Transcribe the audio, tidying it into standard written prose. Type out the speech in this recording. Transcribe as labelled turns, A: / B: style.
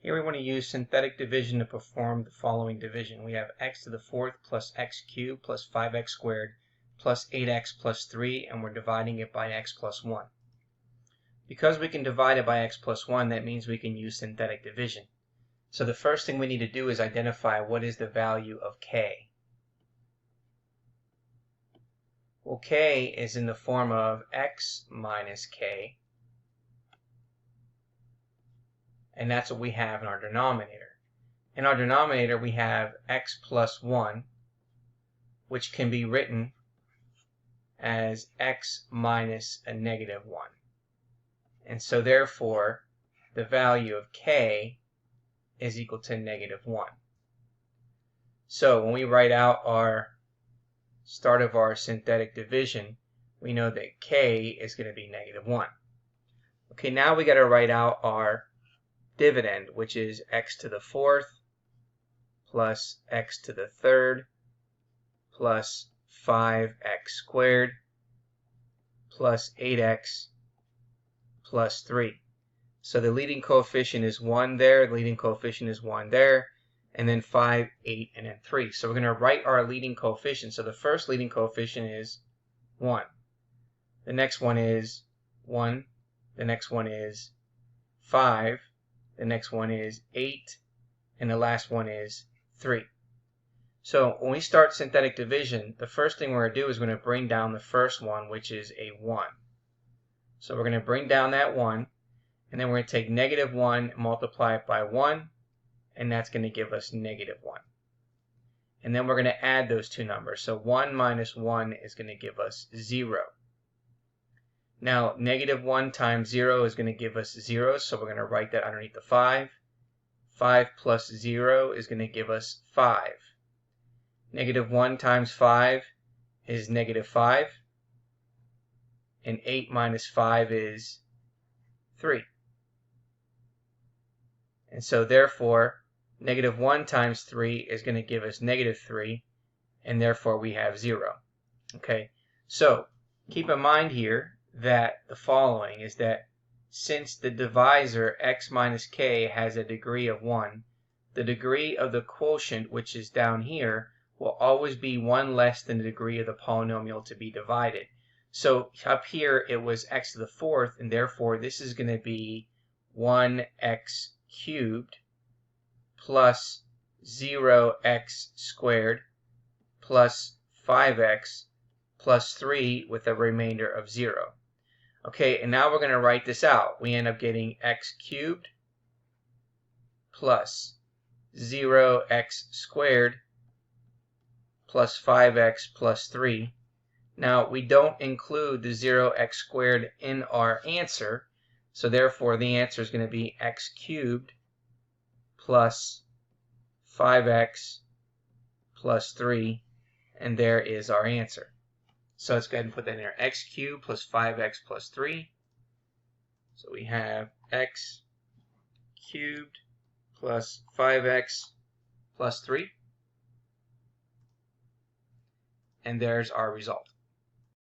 A: Here we want to use synthetic division to perform the following division. We have x to the fourth plus x cubed plus 5x squared plus 8x plus 3, and we're dividing it by x plus 1. Because we can divide it by x plus 1, that means we can use synthetic division. So the first thing we need to do is identify what is the value of k. Well, k is in the form of x minus k, and that's what we have in our denominator. In our denominator, we have x plus 1, which can be written as x minus a negative 1. And so therefore, the value of k is equal to negative 1. So when we write out our start of our synthetic division, we know that k is going to be negative 1. Okay, now we got to write out our dividend, which is x to the fourth plus x to the third plus 5x squared plus 8x plus 3. So the leading coefficient is 1 there, the leading coefficient is 1 there, and then 5, 8, and then 3. So we're going to write our leading coefficient. So the first leading coefficient is 1. The next one is 1. The next one is 5. The next one is 8. And the last one is 3. So when we start synthetic division, the first thing we're going to do is we're going to bring down the first one, which is a 1. So we're going to bring down that 1, and then we're going to take negative 1 and multiply it by 1, and that's going to give us negative 1. And then we're going to add those two numbers. So 1 minus 1 is going to give us 0. Now, negative 1 times 0 is going to give us 0, so we're going to write that underneath the 5. 5 plus 0 is going to give us 5. Negative 1 times 5 is negative 5. And 8 minus 5 is 3. And so therefore, negative 1 times 3 is going to give us negative 3, and therefore we have 0. Okay, so keep in mind here that the following is that since the divisor x minus k has a degree of 1, the degree of the quotient, which is down here, will always be 1 less than the degree of the polynomial to be divided. So up here it was x to the fourth, and therefore this is going to be 1x cubed plus 0x squared plus 5x plus 3 with a remainder of 0. Okay, and now we're going to write this out. We end up getting x cubed plus 0x squared plus 5x plus 3. Now, we don't include the 0x squared in our answer, so therefore the answer is going to be x cubed plus 5x plus 3, and there is our answer. So let's go ahead and put that in there. X cubed plus 5x plus 3. So we have x cubed plus 5x plus 3. And there's our result.